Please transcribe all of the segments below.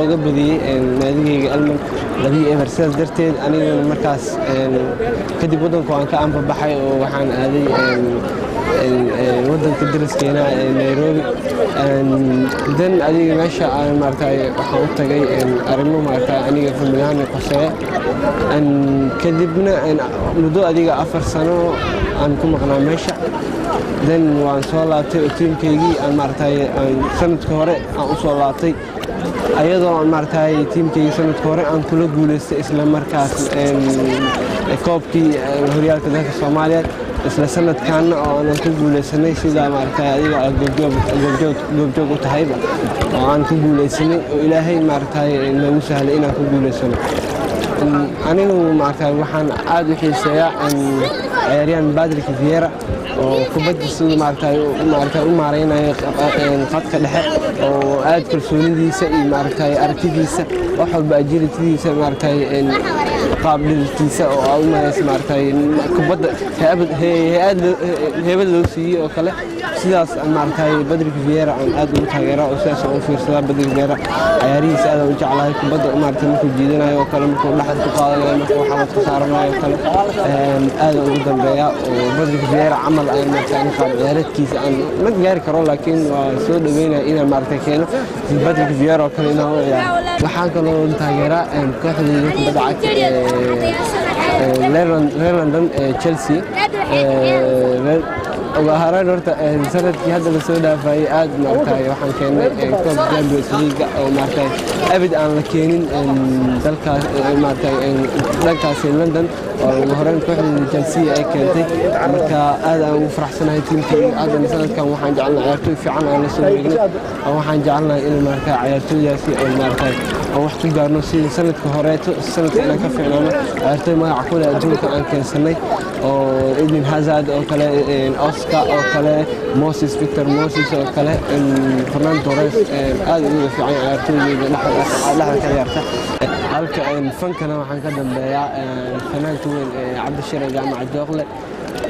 looga badiyay naadigayga Alman 2-0 sidaas darteed aniguna markaas kadib wadanka aan ka anbabaxay oo waxaan aaday wadanka dariskeena Nairobi dan adiga meesha aan maartay waxaan u tagay arrimo maartay aniga familiyahan qosay kadibna muddo adiga 4 sano aan ku maqnaa meesha dan waan soo laabtay tiimkaygii aan maartay sanadka hore aan u soo laabtay ayadoo aan maartay tiimkaygii sanadka hore aan kula guuleystay isla markaas koobkii horyaalka dalka Soomaaliya isla sanadkan oo aan ku guuleysanay sida maartay adiga goobjoog u tahay oo aan ku guuleysanay oo Ilaahay maartay nagu sahlay inaan ku guuleysano anigu maartay waxaan aad u xiiseeyaa ciyaaryahan Patrick Vieira oo kubadda sida maartay u maareynayo qadka dhexe oo aad kalsoonidiisa iyo maartay aragtidiisa wax walba ajirtiisa maartay qaabdilkiisa oo ay maartay maartay kubadda heebad loo siiyay oo kale sidaas maartay Patrick Vieira aan aad u taageeraa oo sidaas oo fiirsada Patrick Vieira ciyaarihiisa aad u jeclahay kubadda maartay markuu jiidanayo oo kale markuu dhaxal ku qaadanayo markuu xabad ku saaranayo oo kale aad ugu dambeeya oo Patrick Vieira camal ay maartay qaab ciyaareedkiisa aan ma gaari karo laakiin waa soo dhaweynaa inaan maartay keeno Patrick Vieira oo kale inaan u ciyaaro waxaan kaloo taageeraa kooxda kubadda cagta London Chelsea وهران horta sanadkii hadda la soo dhaafay aad maartay waxaan keenay koob Champions League oo maartay abid aan la keenin dalkaas maartay dalkaas London oo horaan kooxda Chelsea ay keentay marka aad aan ugu faraxsanahay tiimkii hadda sanadkan waxaan jecelnahay ciyaartoy fiican aan la soo weynay waxaan jecelnahay in maartay ciyaartoydaasi ay maartay wax ku gaarno sidii sanadka hore sanadka inaan ka fiicnaano ciyaartoy magac ku leh adduunka aan keensanay oo Eden Hazard oo kale Oscar oo kale Victor Moses oo kale Fernando Torres aad ugu fiican ciyaartoyda dhaxda ka ciyaarta halka fankana waxaan ka dambeeyaa fanaanka weyn Cabdishire Jaamac Jooqle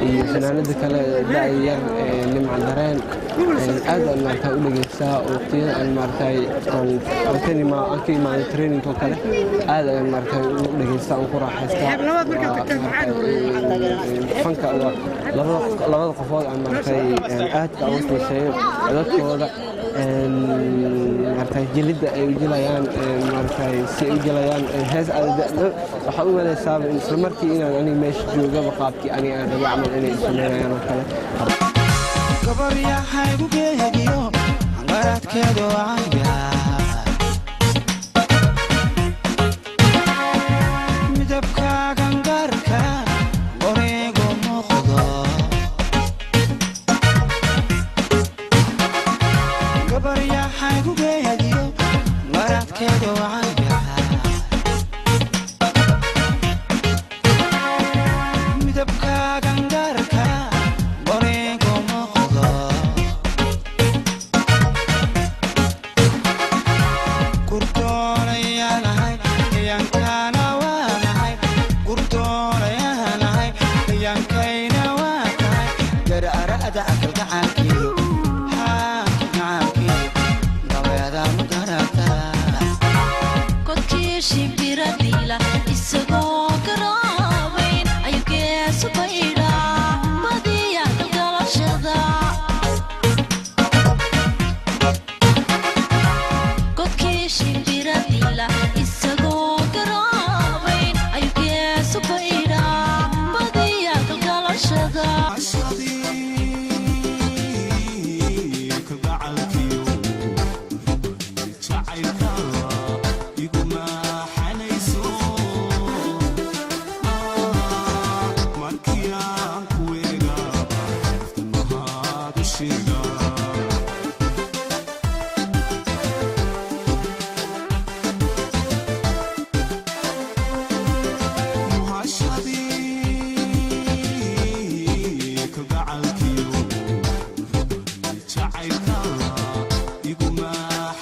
iyo fanaanada kale daayar nimca dareen aad aan maartay u dhageystaa waqtiyada aan maartay halkani ma aan ka imaan training oo kale aad aan maartay u dhageystaa oo ku raaxaystaa fanka labada qofood aan maartay aad ka ugu xiiseeyo dadkooda maartay jilida ay u jilayaan maartay si ay u jilayaan hees waxa u wanaagsan isla markii inaan aniga meesha joogo qaabkii aniga aan rabo camal inay sameeyaan oo kale gabar yahay ugu geeyo angaradkeedu aniga midabka gangarka wareego muuqdo gabar yahay ugu geeyo angaradkeedu aniga midabka gangarka wareego muuqdo gurdoonayanahay yankana waanahay gurdoonayanahay yankayna waa tahay gararada akalgacankiyo haankiyo naweeda mugarata kodkii shibiradila isagoo garaabayn ayuu geesu baydhaa badiya galgalashada kodkii shibiradila isagoo garaabayn ayuu geesu baydhaa badiya galgalashada Child, you go my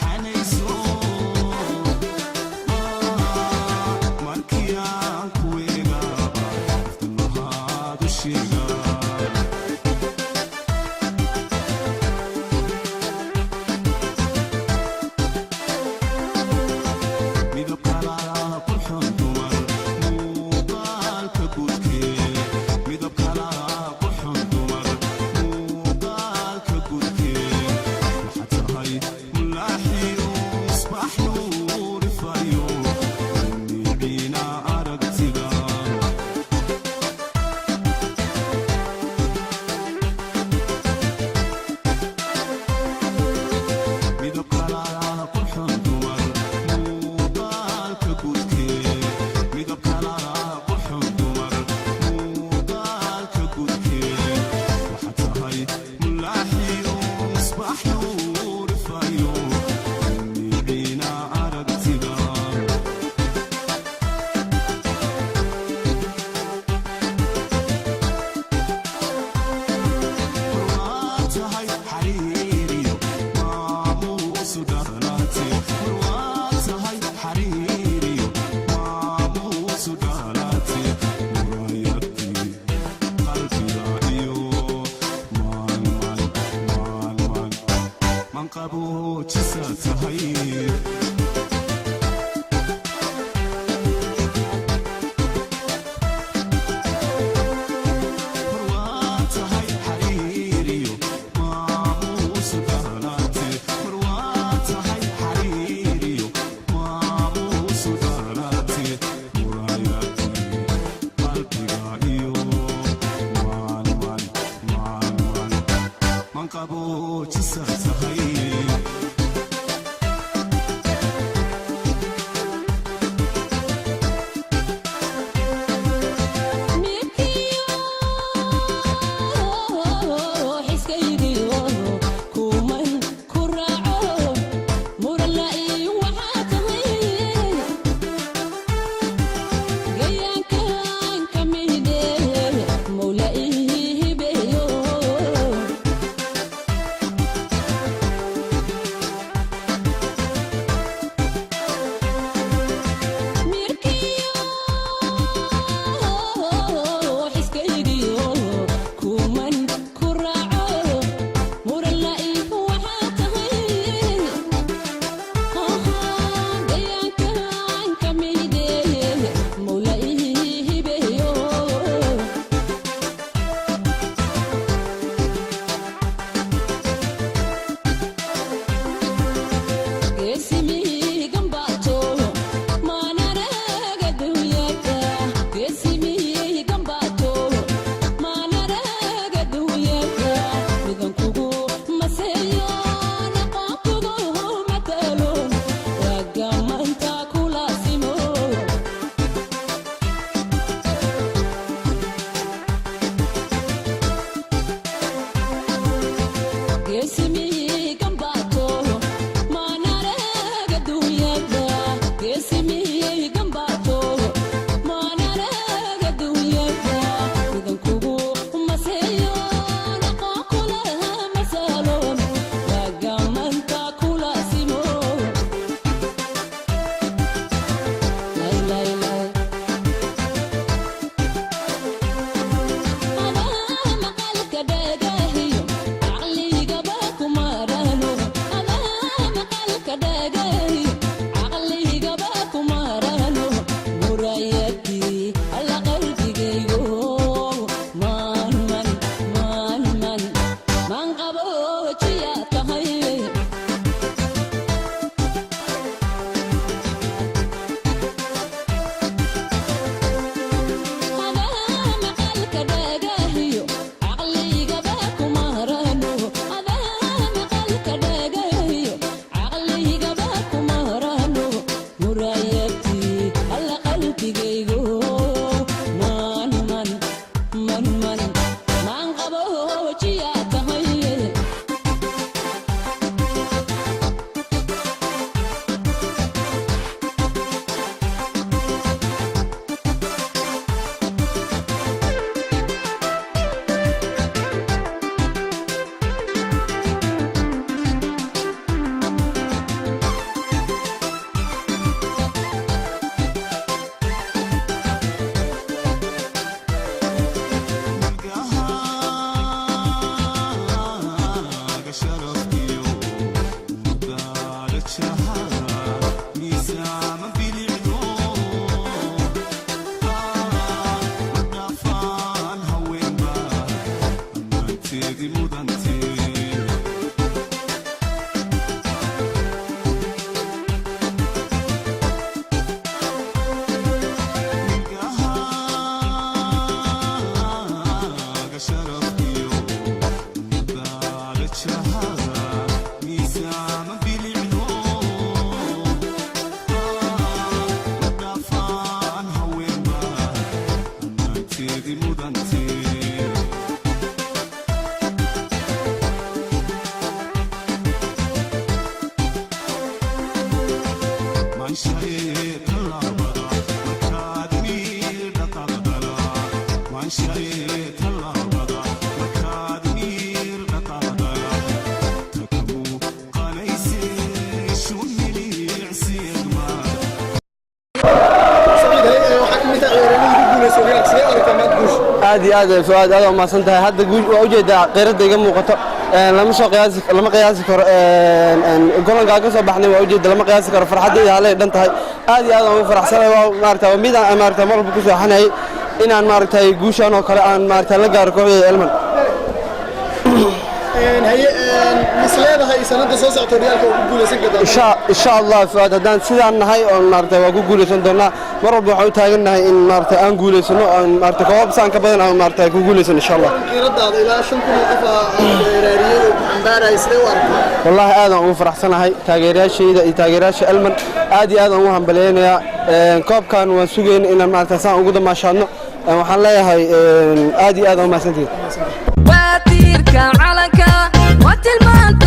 aad fuad aad ma santahay hadda guush waa u jeedaa qeyrada iga muuqato lama qiyaasi karo golanka ka soo baxnay waa u jeedaa lama qiyaasi karo farxadayda halay dhan tahay aad ugu faraxsanahay waa maaragtay mid aan maaragtay mar walba ku sooxanay inaan maaragtay guushan oo kale aan maaragtay la gaaro kooxda Elman misleedahay sanadda soo socota riyaalka ugu guuleysan kartaa insha Allah fuad hadaan sidaan nahay oo maaragtay waa ku guuleysan doonaa mar walba waxaan u taaganahay in maaragtay aan guuleysano aan maaragtay koob saan ka badan aan maaragtay ku guuleysan insha Allah qiiradaada ilaa 5,000 qof reeriyay oo xambaarayay sidee u aragtaa wallahi aad aan ugu faraxsanahay taageerayaashayda iyo taageerayaasha Elman aad aan ugu hambalyeynaya koobkan waan sugeynaa inaan maaragtay saan ugu damaashaadno waxaan leeyahay aad aan u mahadsantihiin واتيرك علىك واتلمانت